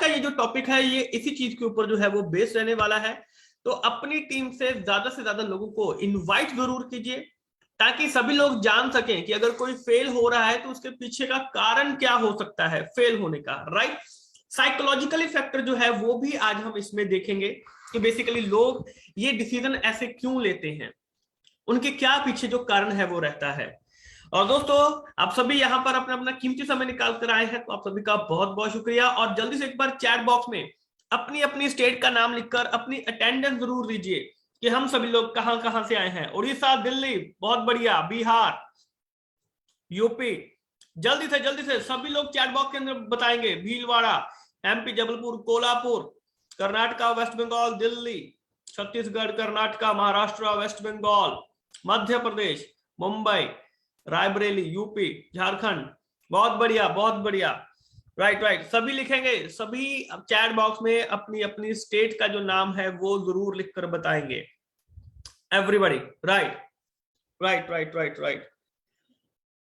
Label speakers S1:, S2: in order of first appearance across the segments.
S1: ये जो टॉपिक है ये इसी चीज के ऊपर जो है वो बेस्ड रहने वाला है। तो अपनी टीम से ज्यादा लोगों को इनवाइट जरूर कीजिए, ताकि सभी लोग जान सकें कि अगर कोई फेल हो रहा है तो उसके पीछे का कारण क्या हो सकता है फेल होने का, राइट। साइकोलॉजिकली फैक्टर जो है वो भी आज हम इसमें देखेंगे कि बेसिकली लोग ये डिसीजन ऐसे क्यों लेते हैं, उनके क्या पीछे जो कारण है वो रहता है। और दोस्तों, आप सभी यहाँ पर अपना अपना कीमती समय निकाल कर आए हैं, तो आप सभी का बहुत बहुत शुक्रिया। और जल्दी से एक बार चैट बॉक्स में अपनी अपनी स्टेट का नाम लिखकर अपनी अटेंडेंस जरूर दीजिए कि हम सभी लोग कहां कहां से आए हैं। उड़ीसा, दिल्ली, बहुत बढ़िया, बिहार, यूपी। जल्दी से सभी लोग चैट बॉक्स के अंदर बताएंगे। Bhilwara, MP, Jabalpur, Kolhapur, Karnataka, West Bengal, Delhi, Chhattisgarh, Karnataka, Maharashtra, West Bengal, Madhya Pradesh, Mumbai, Raebareli, UP, Jharkhand. बहुत बढ़िया, बहुत बढ़िया, राइट। सभी लिखेंगे, सभी चैट बॉक्स में अपनी अपनी स्टेट का जो नाम है वो जरूर लिखकर बताएंगे। Everybody, right.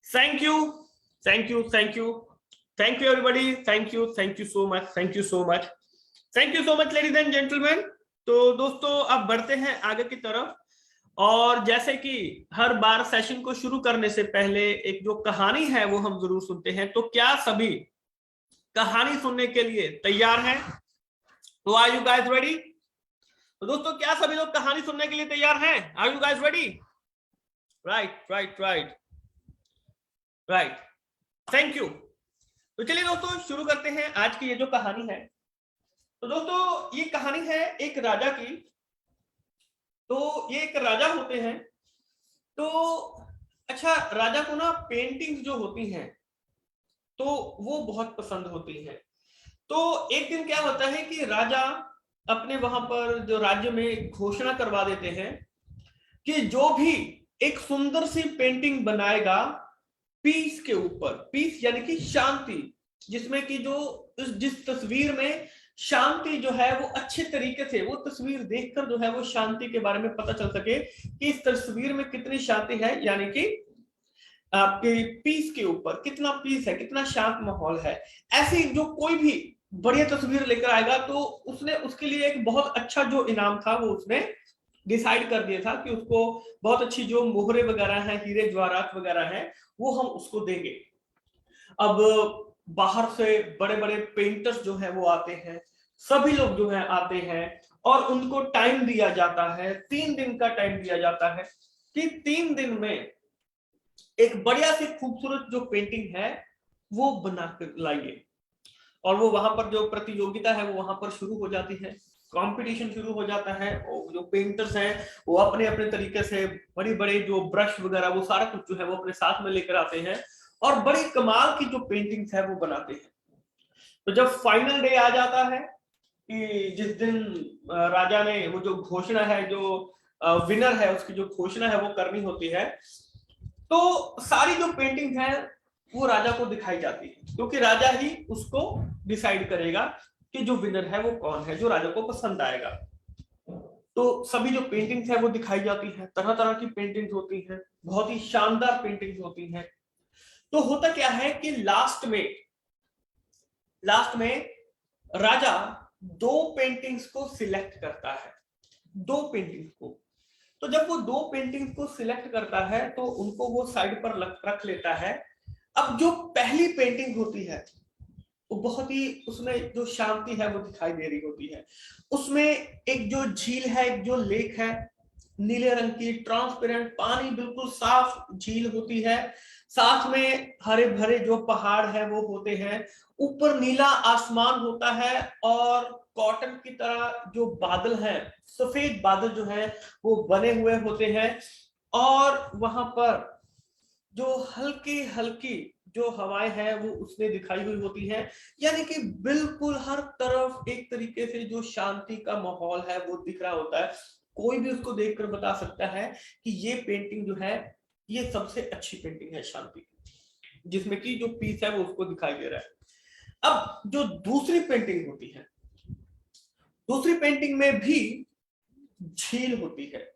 S1: Thank you everybody, thank you so much ladies and gentleman. तो दोस्तों अब बढ़ते हैं आगे की तरफ, और जैसे कि हर बार सेशन को शुरू करने से पहले एक जो कहानी है वो हम जरूर सुनते हैं। तो क्या सभी कहानी सुनने के लिए तैयार हैं? तो आर यू गाइस रेडी? तो दोस्तों, क्या सभी लोग कहानी सुनने के लिए तैयार हैं? Are you guys ready? Right, thank you. तो चलिए दोस्तों शुरू करते हैं आज की ये जो कहानी है। तो दोस्तों ये कहानी है एक राजा की। तो ये एक राजा होते हैं। तो अच्छा, राजा को ना पेंटिंग्स जो होती हैं तो वो बहुत पसंद होती हैं। तो एक दिन क्या होता है कि राजा अपने वहां पर जो राज्य में घोषणा करवा देते हैं कि जो भी एक सुंदर सी पेंटिंग बनाएगा पीस के ऊपर, पीस यानी कि शांति, जिसमें कि जो जिस तस्वीर में शांति जो है वो अच्छे तरीके से, वो तस्वीर देखकर जो है वो शांति के बारे में पता चल सके कि इस तस्वीर में कितनी शांति है, यानी कि आपके पीस के ऊपर कितना पीस है, कितना शांत माहौल है। ऐसी जो कोई भी बढ़िया तस्वीर लेकर आएगा तो उसने उसके लिए एक बहुत अच्छा जो इनाम था वो उसने डिसाइड कर दिया था कि उसको बहुत अच्छी जो मोहरे वगैरह हैं, हीरे जवाहरात वगैरह हैं, वो हम उसको देंगे। अब बाहर से बड़े बड़े पेंटर्स जो है वो आते हैं, सभी लोग जो है आते हैं और उनको टाइम दिया जाता है, 3 दिन का टाइम दिया जाता है कि 3 दिन में एक बढ़िया सी खूबसूरत जो पेंटिंग है वो बना कर लाइए। और वो वहां पर जो प्रतियोगिता है वो वहां पर शुरू हो जाती है, कंपटीशन शुरू हो जाता है। और जो पेंटर्स हैं वो अपने अपने तरीके से बड़ी बड़े जो ब्रश वगैरह वो सारा कुछ जो है वो अपने साथ में लेकर आते हैं और बड़ी कमाल की जो पेंटिंग्स है वो बनाते हैं। तो जब फाइनल डे आ जाता है कि जिस दिन राजा ने वो जो घोषणा है, जो विनर है उसकी जो घोषणा है वो करनी होती है, तो सारी जो पेंटिंग है वो राजा को दिखाई जाती है, क्योंकि राजा ही उसको डिसाइड करेगा कि जो विनर है वो कौन है, जो राजा को पसंद आएगा। तो सभी जो पेंटिंग्स है वो दिखाई जाती है, तरह तरह की पेंटिंग्स होती हैं, बहुत ही शानदार पेंटिंग्स होती हैं। तो होता क्या है कि लास्ट में राजा 2 पेंटिंग्स को सिलेक्ट करता है, 2 पेंटिंग्स को। तो जब वो 2 पेंटिंग्स को सिलेक्ट करता है तो उनको वो साइड पर रख लेता है। अब जो पहली पेंटिंग होती है वो बहुत ही, उसमें जो शांति है वो दिखाई दे रही होती है। उसमें एक जो झील है, एक जो लेक है, नीले रंग की ट्रांसपेरेंट पानी, बिल्कुल साफ झील होती है। साथ में हरे भरे जो पहाड़ है वो होते हैं, ऊपर नीला आसमान होता है और कॉटन की तरह जो बादल हैं, सफेद बादल जो है वो बने हुए होते हैं। और वहां पर जो हल्की हल्की जो हवाएं हैं वो उसने दिखाई हुई होती हैं, यानी कि बिल्कुल हर तरफ एक तरीके से जो शांति का माहौल है वो दिख रहा होता है। कोई भी उसको देखकर बता सकता है कि ये पेंटिंग जो है ये सबसे अच्छी पेंटिंग है शांति की, जिसमें कि जो पीस है वो उसको दिखाई दे रहा है। अब जो दूसरी पेंटिंग होती है, दूसरी पेंटिंग में भी झील होती है,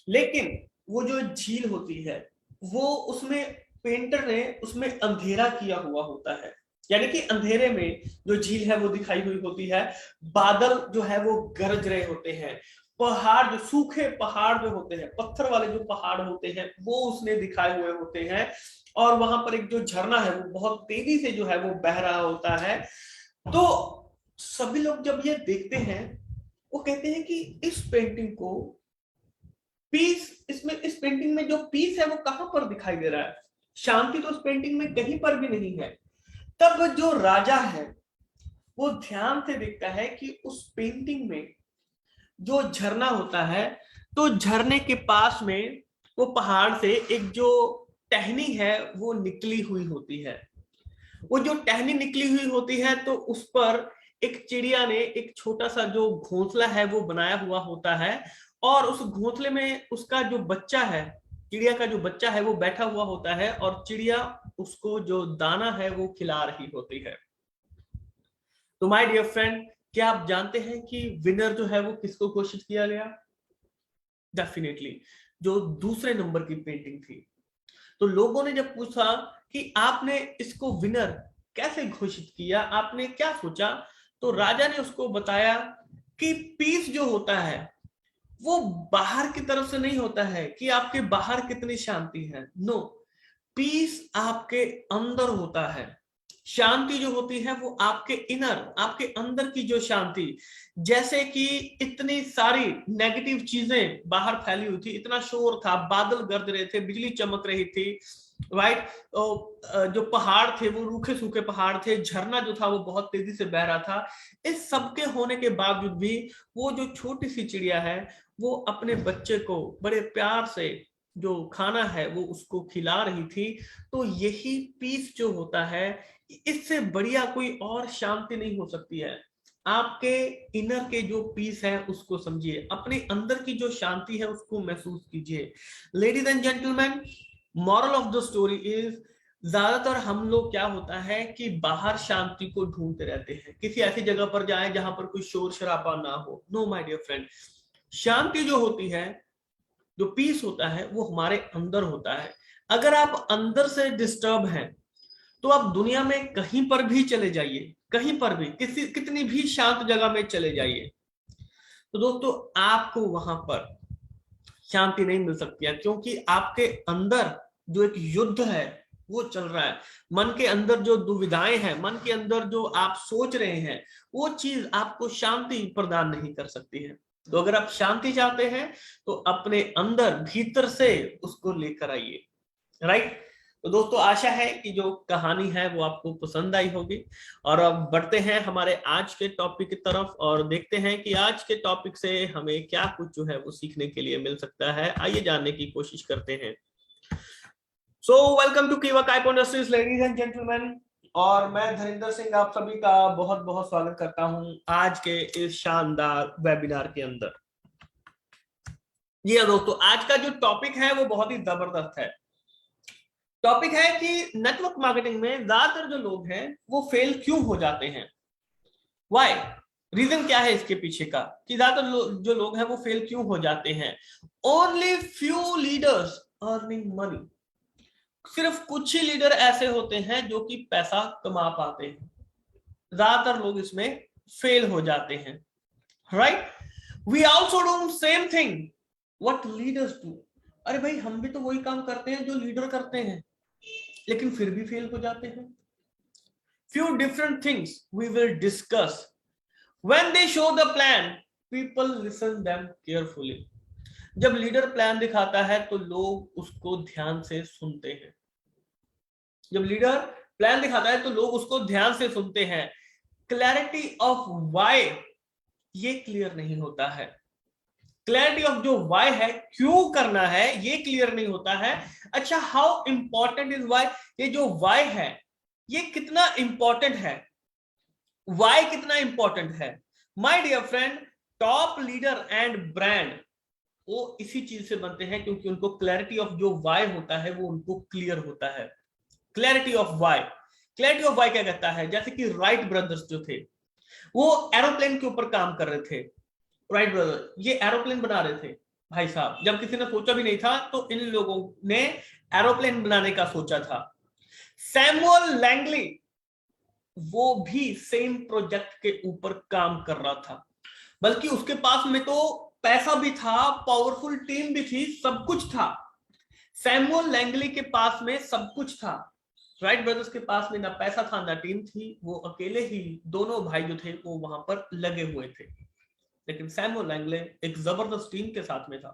S1: लेकिन वो जो झील होती है वो उसमें पेंटर ने उसमें अंधेरा किया हुआ होता है। यानी कि अंधेरे में जो झील है वो दिखाई हुई होती है, बादल जो है वो गरज रहे होते हैं, पहाड़ जो सूखे पहाड़ जो होते हैं, पत्थर वाले जो पहाड़ होते हैं वो उसने दिखाए हुए होते हैं, और वहां पर एक जो झरना है वो बहुत तेजी से जो है वो बह रहा होता है। तो सभी लोग जब ये देखते हैं वो कहते हैं कि इस पेंटिंग को पीस, इसमें इस पेंटिंग में जो पीस है वो कहां पर दिखाई दे रहा है, शांति तो उस पेंटिंग में कहीं पर भी नहीं है। तब जो राजा है वो ध्यान से देखता है कि उस पेंटिंग में जो झरना होता है, तो झरने के पास में वो पहाड़ से एक जो टहनी है वो निकली हुई होती है। वो जो टहनी निकली हुई होती है तो उस पर एक चिड़िया ने एक छोटा सा जो घोंसला है वो बनाया हुआ होता है, और उस घोंसले में उसका जो बच्चा है, चिड़िया का जो बच्चा है वो बैठा हुआ होता है, और चिड़िया उसको जो दाना है वो खिला रही होती है। तो माय डियर फ्रेंड, क्या आप जानते हैं कि विनर जो है वो किसको घोषित किया गया? डेफिनेटली जो दूसरे नंबर की पेंटिंग थी। तो लोगों ने जब पूछा कि आपने इसको विनर कैसे घोषित किया, आपने क्या सोचा, तो राजा ने उसको बताया कि पीस जो होता है वो बाहर की तरफ से नहीं होता है कि आपके बाहर कितनी शांति है। नो, पीस आपके अंदर होता है। शांति जो होती है वो आपके इनर, आपके अंदर की जो शांति, जैसे कि इतनी सारी नेगेटिव चीजें बाहर फैली हुई थी, इतना शोर था, बादल गरज रहे थे, बिजली चमक रही थी, राइट, जो पहाड़ थे वो रूखे सूखे पहाड़ थे, झरना जो था वो बहुत तेजी से बह रहा था। इस सबके होने के बावजूद भी वो जो छोटी सी चिड़िया है वो अपने बच्चे को बड़े प्यार से जो खाना है वो उसको खिला रही थी। तो यही पीस जो होता है, इससे बढ़िया कोई और शांति नहीं हो सकती है। आपके इनर के जो पीस है उसको समझिए, अपने अंदर की जो शांति है उसको महसूस कीजिए। Ladies and gentleman, moral of the story is, ज्यादातर हम लोग क्या होता है कि बाहर शांति को ढूंढते रहते हैं, किसी ऐसी जगह पर जाएं जहां पर कोई शोर शराबा ना हो। नो माय डियर फ्रेंड, शांति जो होती है, जो पीस होता है वो हमारे अंदर होता है। अगर आप अंदर से डिस्टर्ब हैं तो आप दुनिया में कहीं पर भी चले जाइए, कहीं पर भी किसी कितनी भी शांत जगह में चले जाइए, तो दोस्तों आपको वहां पर शांति नहीं मिल सकती है, क्योंकि आपके अंदर जो एक युद्ध है वो चल रहा है। मन के अंदर जो दुविधाएं हैं, मन के अंदर जो आप सोच रहे हैं, वो चीज आपको शांति प्रदान नहीं कर सकती है। तो अगर आप शांति चाहते हैं तो अपने अंदर भीतर से उसको लेकर आइए, राइट। तो दोस्तों आशा है कि जो कहानी है वो आपको पसंद आई होगी, और अब बढ़ते हैं हमारे आज के टॉपिक की तरफ और देखते हैं कि आज के टॉपिक से हमें क्या कुछ जो है वो सीखने के लिए मिल सकता है। आइए जानने की कोशिश करते हैं। सो वेलकम टू कीवा काइपो इंडस्ट्रीज, लेडीज एंड जेंटलमैन, और मैं धरिंदर सिंह आप सभी का बहुत बहुत स्वागत करता हूं आज के इस शानदार वेबिनार के अंदर। जी दोस्तों, आज का जो टॉपिक है वो बहुत ही जबरदस्त है। टॉपिक है कि नेटवर्क मार्केटिंग में ज्यादातर जो लोग हैं वो फेल क्यों हो जाते हैं, व्हाई, रीजन क्या है इसके पीछे का कि ज्यादातर जो लोग हैं वो फेल क्यों हो जाते हैं। Only few leaders earning money, सिर्फ कुछ ही लीडर ऐसे होते हैं जो कि पैसा कमा पाते हैं, ज्यादातर लोग इसमें फेल हो जाते हैं, right. We also do same thing what leaders do. अरे भाई, हम भी तो वही काम करते हैं जो लीडर करते हैं, लेकिन फिर भी फेल हो जाते हैं। Few different things we will discuss. When they show the plan, people listen them carefully. जब लीडर प्लान दिखाता है तो लोग उसको ध्यान से सुनते हैं। जब लीडर प्लान दिखाता है तो लोग उसको ध्यान से सुनते हैं। क्लैरिटी ऑफ वाई ये क्लियर नहीं होता है। क्लैरिटी ऑफ जो वाई है, क्यों करना है, ये क्लियर नहीं होता है। अच्छा, हाउ इंपॉर्टेंट इज वाई, ये जो वाई है ये कितना इंपॉर्टेंट है, वाई कितना इंपॉर्टेंट है। My dear friend, top leader and brand वो इसी चीज से बनते हैं क्योंकि उनको क्लैरिटी ऑफ जो वाई होता है वो उनको क्लियर होता है। Clarity of why, clarity of why क्या कहता है, जैसे कि राइट ब्रदर्स जो थे वो एरोप्लेन के ऊपर काम कर रहे थे। राइट ब्रदर ये एरोप्लेन बना रहे थे भाई साहब, जब किसी ने सोचा भी नहीं था तो इन लोगों ने एरोप्लेन बनाने का सोचा था। सैमुअल लैंगली वो भी सेम प्रोजेक्ट के ऊपर काम कर रहा था, बल्कि उसके पास में तो पैसा भी था, पावरफुल टीम भी थी, सब कुछ था। सैमुअल लैंगली के पास में सब कुछ था, राइट ब्रदर्स के पास में ना पैसा था ना टीम थी, वो अकेले ही दोनों भाई जो थे वो वहां पर लगे हुए थे। लेकिन सैमुअल लैंगले एक जबरदस्त टीम के साथ में था,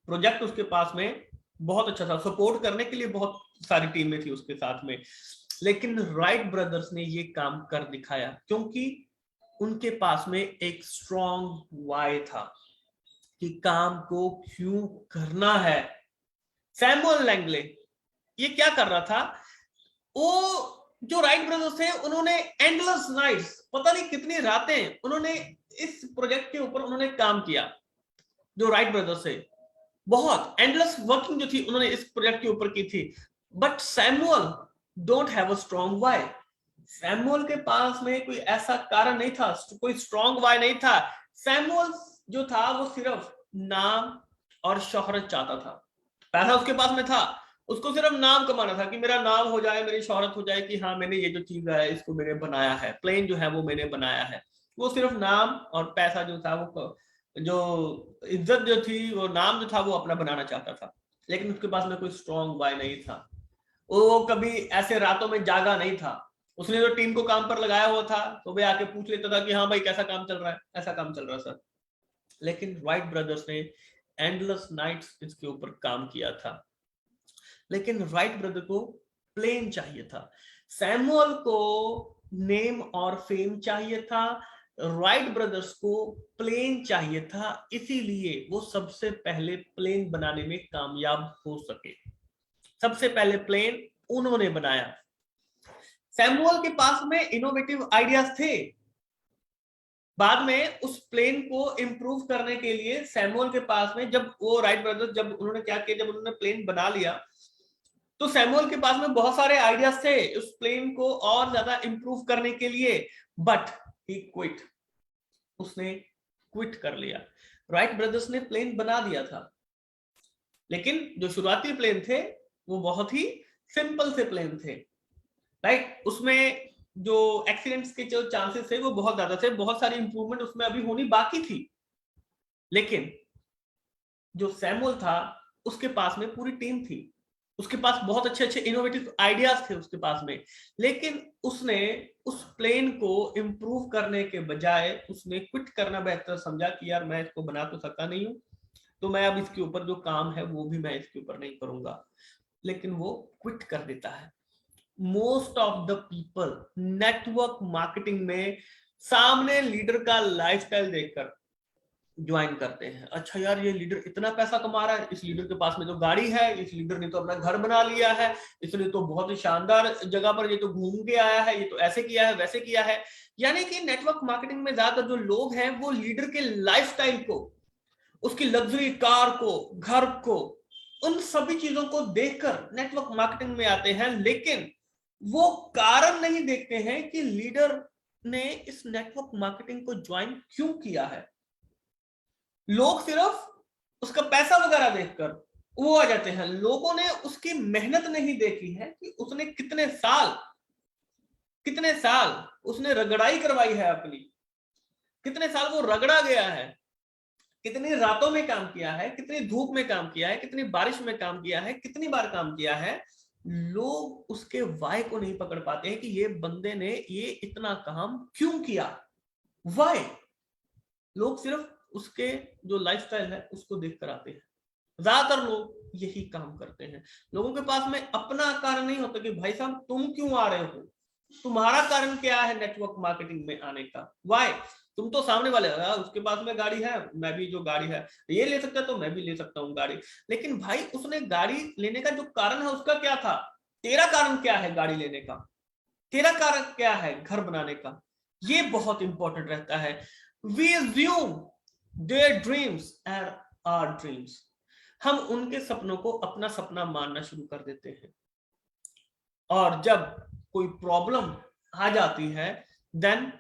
S1: प्रोजेक्ट उसके पास में बहुत अच्छा था, सपोर्ट करने के लिए बहुत सारी टीमें थी उसके साथ में। लेकिन राइट ब्रदर्स ने ये काम कर दिखाया क्योंकि उनके पास में एक स्ट्रॉन्ग वाई था कि काम को क्यों करना है। सैमुअल लैंगले ये क्या कर रहा था, वो जो राइट ब्रदर्स थे उन्होंने एंडलेस नाइट्स, पता नहीं कितनी रातें उन्होंने इस प्रोजेक्ट के ऊपर उन्होंने काम किया। जो राइट ब्रदर्स है बहुत एंडलेस वर्किंग जो थी उन्होंने इस प्रोजेक्ट के ऊपर की थी। But Samuel don't have a strong why. Samuel के पास में कोई ऐसा कारण नहीं था, कोई स्ट्रॉन्ग वाई नहीं था। सैमुअल जो था वो सिर्फ नाम और शोहरत चाहता था। पैसा उसके पास में था, उसको सिर्फ नाम कमाना था कि मेरा नाम हो जाए, मेरी शोहरत हो जाए कि हाँ मैंने ये जो चीज है इसको मैंने बनाया है, प्लेन जो है वो मैंने बनाया है। वो सिर्फ नाम और पैसा जो था, वो जो इज्जत जो थी, वो नाम जो था वो अपना बनाना चाहता था। लेकिन उसके पास में कोई स्ट्रॉन्ग वाई नहीं था। वो कभी ऐसे रातों में जागा नहीं था। उसने जो टीम को काम पर लगाया हुआ था तो वे आके पूछ लेता था कि हाँ भाई कैसा काम चल रहा है, ऐसा काम चल रहा है सर। लेकिन राइट ब्रदर्स ने एंडलेस नाइट्स इसके ऊपर काम किया था। लेकिन राइट ब्रदर को प्लेन चाहिए था, सैमुअल को नेम और फेम चाहिए था, राइट ब्रदर्स को प्लेन चाहिए था। इसीलिए वो सबसे पहले प्लेन बनाने में कामयाब हो सके। सबसे पहले प्लेन उन्होंने बनाया। सैमुअल के पास में इनोवेटिव आइडियाज थे। बाद में उस प्लेन को इंप्रूव करने के लिए सैमुअल के पास में, जब वो राइट ब्रदर्स जब उन्होंने क्या किया, जब उन्होंने प्लेन बना लिया तो सैमुअल के पास में बहुत सारे आइडियाज थे उस प्लेन को और ज्यादा इंप्रूव करने के लिए। बट ही क्विट, उसने क्विट कर लिया। राइट ब्रदर्स ने प्लेन बना दिया था, लेकिन जो शुरुआती प्लेन थे वो बहुत ही सिंपल से प्लेन थे, राइट। उसमें जो एक्सीडेंट्स के जो चांसेस थे वो बहुत ज्यादा थे, बहुत सारी इंप्रूवमेंट उसमें अभी होनी बाकी थी। लेकिन जो सैमुअल था उसके पास में पूरी टीम थी, उसके पास बहुत अच्छे अच्छे इनोवेटिव आइडियाज थे उसके पास में। लेकिन उसने उस प्लेन को इंप्रूव करने के बजाय उसने क्विट करना बेहतर समझा कि यार मैं इसको बना तो सकता नहीं हूं, तो मैं अब इसके ऊपर जो काम है वो भी मैं इसके ऊपर नहीं करूंगा। लेकिन वो क्विट कर देता है। Most of the people network marketing में सामने लीडर का लाइफस्टाइल देखकर ज्वाइन करते हैं। अच्छा यार ये लीडर इतना पैसा कमा रहा है, इस लीडर के पास में तो गाड़ी है, इस लीडर ने तो अपना घर बना लिया है, इसने तो बहुत ही शानदार जगह पर ये तो घूम के आया है, ये तो ऐसे किया है वैसे किया है। यानी कि नेटवर्क मार्केटिंग में ज्यादातर जो लोग हैं वो लीडर के लाइफस्टाइल को, उसकी लग्जरी कार को, घर को, उन सभी चीजों को देखकर नेटवर्क मार्केटिंग में आते हैं। लेकिन वो कारण नहीं देखते हैं कि लीडर ने इस नेटवर्क मार्केटिंग को ज्वाइन क्यों किया है। लोग सिर्फ उसका पैसा वगैरह देखकर वो आ जाते हैं, लोगों ने उसकी मेहनत नहीं देखी है कि उसने कितने साल उसने रगड़ाई करवाई है अपनी, कितने साल वो रगड़ा गया है, कितनी रातों में काम किया है, कितनी धूप में काम किया है, कितनी बारिश में काम किया है, कितनी बार काम किया है। लोग उसके वाई को नहीं पकड़ पाते हैं कि ये बंदे ने ये इतना काम क्यों किया, वाई। लोग सिर्फ उसके जो लाइफस्टाइल है उसको देखकर आते हैं। ज्यादातर लोग यही काम करते हैं। लोगों के पास में अपना कारण नहीं होता कि भाई साहब तुम क्यों आ रहे हो, तुम्हारा कारण क्या है नेटवर्क मार्केटिंग में आने का, वाई। तुम तो सामने वाले उसके पास में गाड़ी है, मैं भी जो गाड़ी है ये ले सकता है तो मैं भी ले सकता हूँ गाड़ी। लेकिन भाई उसने गाड़ी लेने का जो कारण है उसका क्या था, तेरा कारण क्या है गाड़ी लेने का, तेरा कारण क्या है घर बनाने का। ये बहुत इंपॉर्टेंट रहता है। We assume their dreams are our dreams. हम उनके सपनों को अपना सपना मानना शुरू कर देते हैं, और जब कोई प्रॉब्लम आ जाती है देन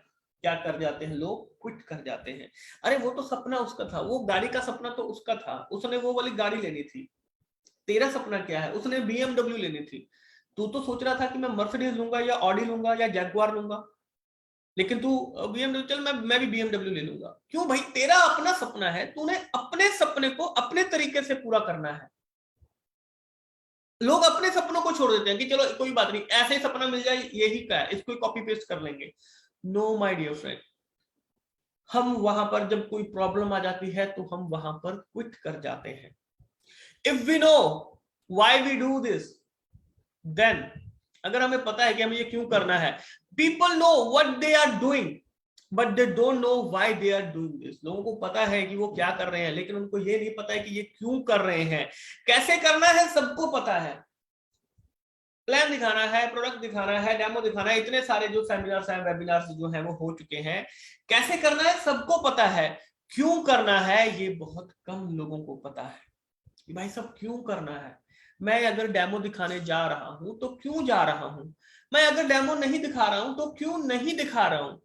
S1: क्या कर जाते हैं लोग, क्विट कर जाते हैं। अरे वो तो सपना उसका था, वो गाड़ी का सपना तो उसका था, उसने वो वाली गाड़ी लेनी थी। तेरा सपना क्या है, उसने BMW लेनी थी, तू तो सोच रहा था कि मैं मर्सिडीज लूंगा या ऑडी लूंगा या जैगुआर लूंगा। लेकिन तू BMW, चल मैं भी BMW ले लूंगा। क्यों भाई? तेरा अपना सपना है, तूने अपने सपने को अपने तरीके से पूरा करना है। लोग अपने सपनों को छोड़ देते हैं कि चलो कोई बात नहीं, ऐसे ही सपना मिल जाए, यही का है, इसको कॉपी पेस्ट कर लेंगे। नो माय डियर फ्रेंड, हम वहां पर जब कोई प्रॉब्लम आ जाती है तो हम वहां पर क्विट कर जाते हैं। If we know why we do this, then अगर हमें पता है कि हमें ये क्यों करना है, people know what they are doing but they don't know why they are doing this. लोगों को पता है कि वो क्या कर रहे हैं, लेकिन उनको ये नहीं पता है कि ये क्यों कर रहे हैं। कैसे करना है सबको पता है, प्लान दिखाना है, प्रोडक्ट दिखाना है, डेमो दिखाना है, इतने सारे जो सेमिनार्स हैं, वेबिनार्स जो हैं वो हो चुके हैं। कैसे करना है सबको पता है, क्यों करना है ये बहुत कम लोगों को पता है कि भाई सब क्यों करना है। मैं अगर डेमो दिखाने जा रहा हूं तो क्यों जा रहा हूं, मैं अगर डेमो नहीं दिखा रहा हूं तो क्यों नहीं दिखा रहा हूं।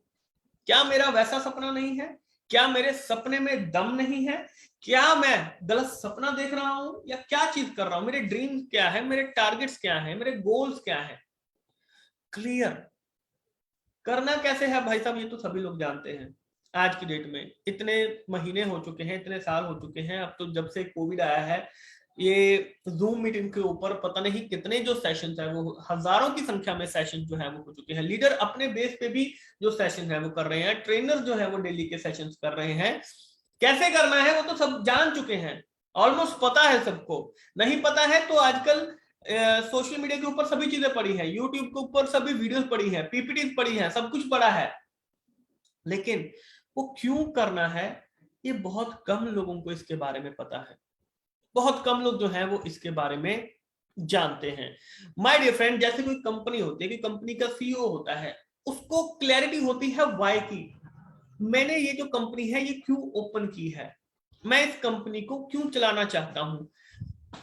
S1: क्या मेरा वैसा सपना नहीं है? क्या मेरे सपने में दम नहीं है? क्या मैं गलत सपना देख रहा हूं, या क्या चीज कर रहा हूं? मेरे ड्रीम क्या है, मेरे टारगेट्स क्या है, मेरे गोल्स क्या है? क्लियर करना कैसे है भाई साहब, ये तो सभी लोग जानते हैं। आज की डेट में इतने महीने हो चुके हैं, इतने साल हो चुके हैं, अब तो जब से कोविड आया है, ये जूम मीटिंग के ऊपर पता नहीं कितने जो सेशंस है, वो हजारों की संख्या में सेशन जो है वो हो चुके हैं। लीडर अपने बेस पे भी जो सेशन है वो कर रहे हैं, ट्रेनर जो है वो डेली के सेशंस कर रहे हैं। कैसे करना है वो तो सब जान चुके हैं, ऑलमोस्ट पता है सबको। नहीं पता है तो आजकल सोशल मीडिया के ऊपर सभी चीजें पड़ी हैं, यूट्यूब के ऊपर सभी वीडियोस पड़ी हैं, पीपीटी पड़ी हैं, सब कुछ पड़ा है। लेकिन वो क्यों करना है, ये बहुत कम लोगों को इसके बारे में पता है। बहुत कम लोग जो हैं वो इसके बारे में जानते हैं। माय डियर फ्रेंड, जैसे कोई कंपनी होती है कि कंपनी का सीईओ होता है, उसको क्लैरिटी होती है वाई की। मैंने ये जो कंपनी है ये क्यों ओपन की है, मैं इस कंपनी को क्यों चलाना चाहता हूं।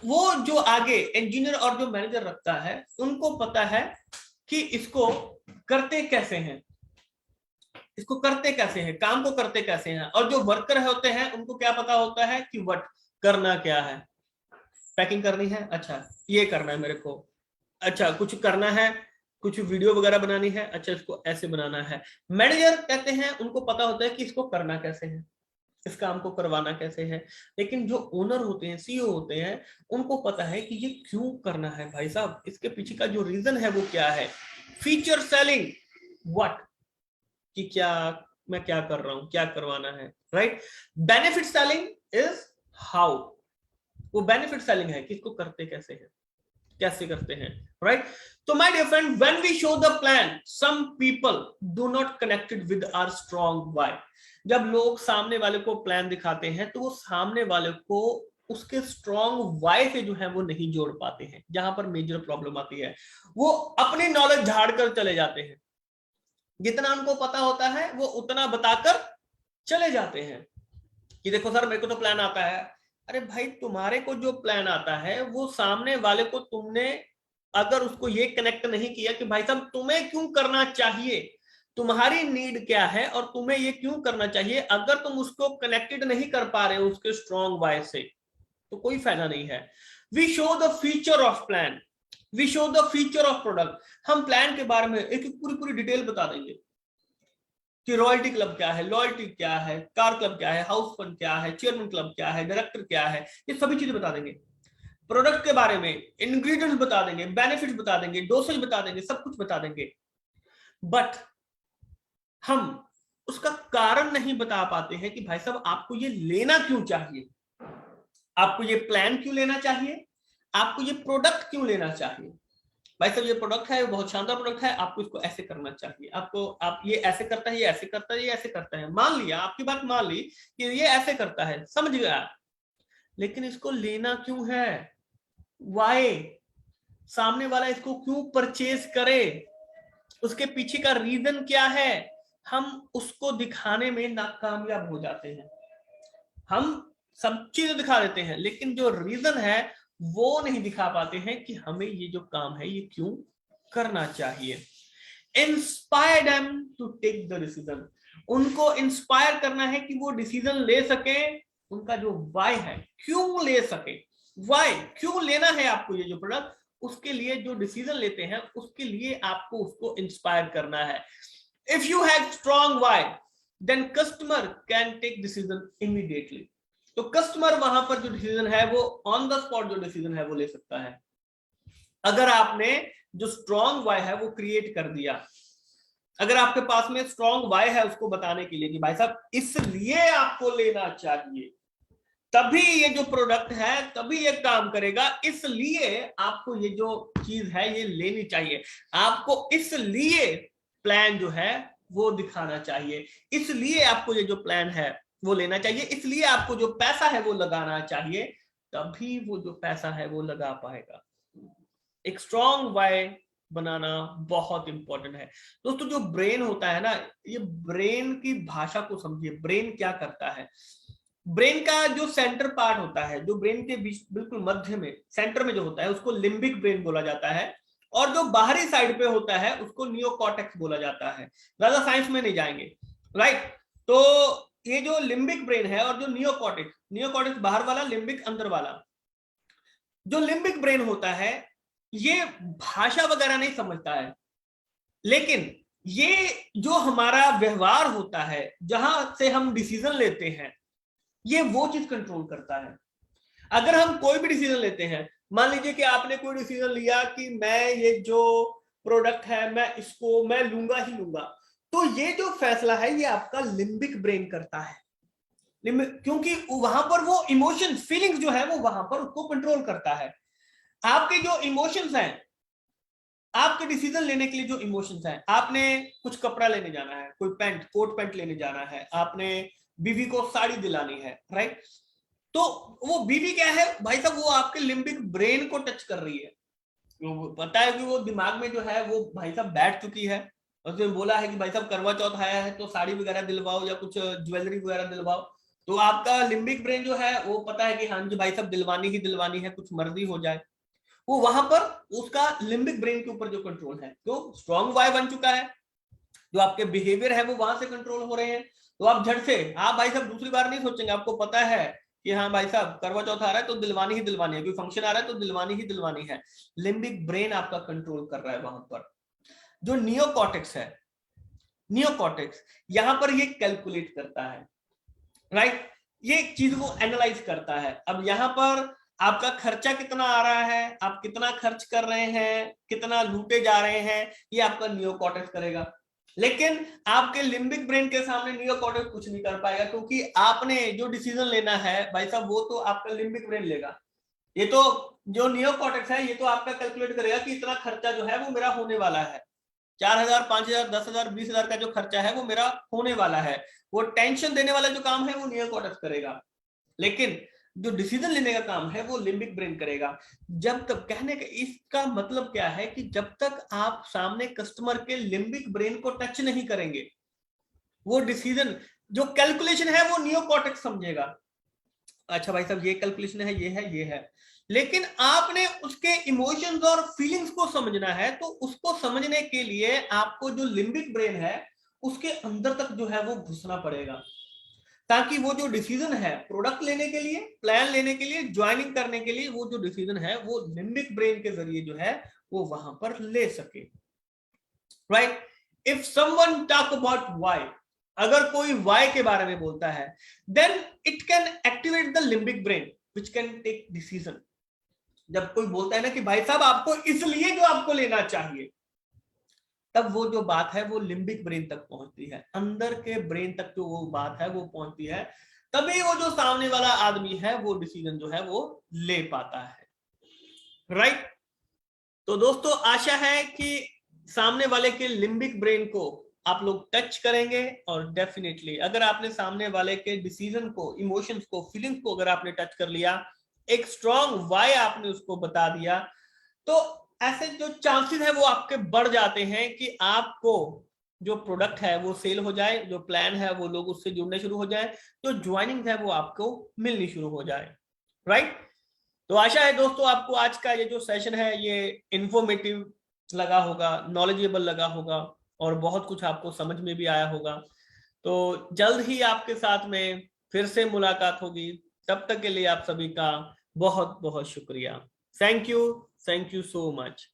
S1: वो जो आगे इंजीनियर और जो मैनेजर रखता है उनको पता है कि इसको करते कैसे हैं, इसको करते कैसे हैं, काम को करते कैसे हैं। और जो वर्कर होते हैं उनको क्या पता होता है कि वट करना क्या है। पैकिंग करनी है, अच्छा ये करना है मेरे को, अच्छा कुछ करना है, कुछ वीडियो वगैरह बनानी है, अच्छा इसको ऐसे बनाना है। मैनेजर कहते हैं उनको पता होता है कि इसको करना कैसे है, इस काम को करवाना कैसे है। लेकिन जो ओनर होते हैं, सीईओ होते हैं, उनको पता है कि ये क्यों करना है भाई साहब, इसके पीछे का जो रीजन है वो क्या है। फीचर सेलिंग, व्हाट, कि क्या मैं क्या कर रहा हूं, क्या करवाना है, right. Benefit selling is how, वो बेनिफिट सेलिंग है कि इसको करते कैसे है, कैसे करते हैं, राइट। तो my dear friend, when we show the plan, some people do not connected with our strong why. जब लोग सामने वाले को प्लान दिखाते हैं तो वो सामने वाले को उसके स्ट्रॉन्ग वाई से जो है वो नहीं जोड़ पाते हैं। जहां पर मेजर प्रॉब्लम आती है, वो अपनी नॉलेज झाड़ कर चले जाते हैं, जितना उनको पता होता है वो उतना बताकर चले जाते हैं कि देखो सर मेरे को तो प्लान आता है। अरे भाई, तुम्हारे को जो प्लान आता है वो सामने वाले को तुमने अगर उसको ये कनेक्ट नहीं किया कि भाई साहब तुम्हें क्यों करना चाहिए, तुम्हारी नीड क्या है और तुम्हें ये क्यों करना चाहिए, अगर तुम उसको कनेक्टेड नहीं कर पा रहे हो उसके स्ट्रॉन्ग वाय से, तो कोई फायदा नहीं है। We show the feature of plan, we show the feature of product. हम प्लान के बारे में एक पूरी पूरी डिटेल बता देंगे कि रॉयल्टी क्लब क्या है, लॉयल्टी क्या है, कार क्लब क्या है, हाउस फंड क्या है, चेयरमैन क्लब क्या है, डायरेक्टर क्या है, ये सभी चीजें बता देंगे। प्रोडक्ट के बारे में इंग्रेडिएंट्स बता देंगे, बेनिफिट्स बता देंगे, डोसेज बता देंगे, सब कुछ बता देंगे। बट हम उसका कारण नहीं बता पाते हैं कि भाई साहब आपको ये लेना क्यों चाहिए, आपको ये प्लान क्यों लेना चाहिए, आपको ये प्रोडक्ट क्यों लेना चाहिए। भाई साहब ये प्रोडक्ट है, बहुत शानदार प्रोडक्ट है, आपको इसको ऐसे करना चाहिए, आपको आप ये ऐसे करता है, ये ऐसे करता है, ये ऐसे करता है। मान लिया, आपकी बात मान ली कि ये ऐसे करता है, समझ गया, लेकिन इसको लेना क्यों है, वाई, सामने वाला इसको क्यों परचेज करे, उसके पीछे का रीजन क्या है, हम उसको दिखाने में नाकामयाब हो जाते हैं। हम सब चीजें दिखा देते हैं लेकिन जो रीजन है वो नहीं दिखा पाते हैं कि हमें ये जो काम है ये क्यों करना चाहिए। Inspire them to take the decision, उनको इंस्पायर करना है कि वो डिसीजन ले सके, उनका जो वाई है, क्यों ले सके, वाई क्यों लेना है आपको ये जो प्रोडक्ट, उसके लिए जो डिसीजन लेते हैं उसके लिए आपको उसको इंस्पायर करना है। If you have strong why, then customer can take decision immediately. तो कस्टमर वहां पर जो डिसीजन है वो ऑन द स्पॉट जो डिसीजन है वो ले सकता है, अगर आपने जो स्ट्रॉन्ग वाई है वो क्रिएट कर दिया। अगर आपके पास में स्ट्रॉन्ग वाई है उसको बताने के लिए कि भाई साहब इसलिए आपको लेना चाहिए, तभी ये जो प्रोडक्ट है तभी ये काम करेगा, इसलिए आपको ये जो चीज है ये लेनी चाहिए, आपको इसलिए प्लान जो है वो दिखाना चाहिए, इसलिए आपको ये जो प्लान है वो लेना चाहिए, इसलिए आपको जो पैसा है वो लगाना चाहिए, तभी वो जो पैसा है वो लगा पाएगा। एक स्ट्रॉन्ग वाई बनाना बहुत इंपॉर्टेंट है दोस्तों। जो ब्रेन होता है ना, ये ब्रेन की भाषा को समझिए। ब्रेन क्या करता है, ब्रेन का जो सेंटर पार्ट होता है, जो ब्रेन के बीच बिल्कुल मध्य में सेंटर में जो होता है उसको लिम्बिक ब्रेन बोला जाता है, और जो बाहरी साइड पे होता है उसको नियोकॉर्टेक्स बोला जाता है। ज्यादा साइंस में नहीं जाएंगे, राइट। तो ये जो लिम्बिक ब्रेन है और जो नियोकॉर्टेक्स, नियोकॉर्टेक्स बाहर वाला, लिम्बिक अंदर वाला, जो लिम्बिक ब्रेन होता है ये भाषा वगैरह नहीं समझता है, लेकिन ये जो हमारा व्यवहार होता है, जहां से हम डिसीजन लेते हैं, ये वो चीज कंट्रोल करता है। अगर हम कोई भी डिसीजन लेते हैं, मान लीजिए कि आपने कोई डिसीजन लिया कि मैं ये जो प्रोडक्ट है मैं इसको मैं लूंगा ही लूंगा, तो ये जो फैसला है ये आपका लिम्बिक ब्रेन करता है, क्योंकि वहां पर वो इमोशन फीलिंग्स जो है वो वहां पर उसको कंट्रोल करता है। आपके जो इमोशंस हैं, आपके डिसीजन लेने के लिए जो इमोशंस हैं, आपने कुछ कपड़ा लेने जाना है, कोई पैंट कोट पैंट लेने जाना है, आपने बीवी को साड़ी दिलानी है, राइट। तो वो बीवी क्या है भाई साहब, वो आपके लिम्बिक ब्रेन को टच कर रही है, वो पता है कि वो दिमाग में जो है वो भाई साहब बैठ चुकी है, उसने बोला है कि भाई साहब करवा चौथ आया है तो साड़ी वगैरह दिलवाओ या कुछ ज्वेलरी वगैरह दिलवाओ, तो आपका लिम्बिक ब्रेन जो है वो पता है कि हाँ जी भाई साहब दिलवानी ही दिलवानी है, कुछ मर्जी हो जाए। वो वहां पर उसका लिम्बिक ब्रेन के ऊपर जो कंट्रोल है, तो स्ट्रॉन्ग वाई बन चुका है, जो आपके बिहेवियर है वो वहां से कंट्रोल हो रहे हैं। तो आप झट से आप भाई साहब दूसरी बार नहीं सोचेंगे, आपको पता है कि हाँ भाई साहब करवा चौथ आ रहा है तो दिलवानी ही दिलवानी है, कोई फंक्शन आ रहा है तो दिलवानी ही दिलवानी है। लिम्बिक ब्रेन आपका कंट्रोल कर रहा है वहां पर। जो नियोकॉर्टेक्स है, नियोकॉर्टेक्स यहां पर ये कैलकुलेट करता है, राइट, ये चीज को एनालाइज करता है। अब यहां पर आपका खर्चा कितना आ रहा है, आप कितना खर्च कर रहे हैं, कितना लूटे जा रहे हैं, ये आपका नियोकॉर्टेक्स करेगा। लेकिन आपके लिम्बिक ब्रेन के सामने नियोकॉर्टेक्स कुछ नहीं कर पाएगा, क्योंकि आपने जो डिसीजन लेना है भाई साहब वो तो आपका लिम्बिक ब्रेन लेगा। ये तो जो नियोकॉर्टेक्स है ये तो आपका कैलकुलेट करेगा कि इतना खर्चा जो है वो मेरा होने वाला है, 4,000 5,000 10,000 20,000 का जो खर्चा है वो मेरा होने वाला है। वो टेंशन देने वाला जो काम है वो नियोकॉर्टेक्स करेगा, लेकिन जो डिसीजन लेने का काम है वो लिम्बिक ब्रेन करेगा। जब तक कहने का इसका मतलब क्या है कि जब तक आप सामने कस्टमर के लिम्बिक ब्रेन को टच नहीं करेंगे, वो डिसीजन जो कैलकुलेशन है वो नियोकॉर्टेक्स समझेगा। अच्छा भाई साहब ये कैलकुलेशन है, ये है, ये है, लेकिन आपने उसके इमोशंस और फीलिंग्स को समझना है, तो उसको समझने के लिए आपको जो लिम्बिक ब्रेन है उसके अंदर तक जो है वो घुसना पड़ेगा, ताकि वो जो डिसीजन है प्रोडक्ट लेने के लिए, प्लान लेने के लिए, ज्वाइनिंग करने के लिए, वो जो डिसीजन है वो लिम्बिक ब्रेन के जरिए जो है वो वहां पर ले सके, right. If someone talk about why, अगर कोई व्हाई के बारे में बोलता है, then it can activate the limbic brain which can take decision. जब कोई बोलता है ना कि भाई साहब आपको इसलिए जो आपको लेना चाहिए, तब वो जो बात है वो लिम्बिक ब्रेन तक पहुंचती है, अंदर के ब्रेन तक जो वो बात है वो पहुंचती है, तभी वो जो सामने वाला आदमी है वो डिसीजन जो है वो ले पाता है, राइट। तो दोस्तों आशा है कि सामने वाले के लिम्बिक ब्रेन को आप लोग टच करेंगे, और डेफिनेटली अगर आपने सामने वाले के डिसीजन को, इमोशंस को, फीलिंग्स को अगर आपने टच कर लिया, एक स्ट्रॉन्ग वाई आपने उसको बता दिया, तो ऐसे जो चांसेस है वो आपके बढ़ जाते हैं कि आपको जो प्रोडक्ट है वो सेल हो जाए, जो प्लान है वो लोग उससे जुड़ने शुरू हो जाए, जो ज्वाइनिंग है वो आपको मिलनी शुरू हो जाए, राइट। तो आशा है दोस्तों आपको आज का ये जो सेशन है ये इंफॉर्मेटिव लगा होगा, नॉलेजेबल लगा होगा, और बहुत कुछ आपको समझ में भी आया होगा। तो जल्द ही आपके साथ में फिर से मुलाकात होगी, तब तक के लिए आप सभी का बहुत बहुत शुक्रिया। Thank you so much.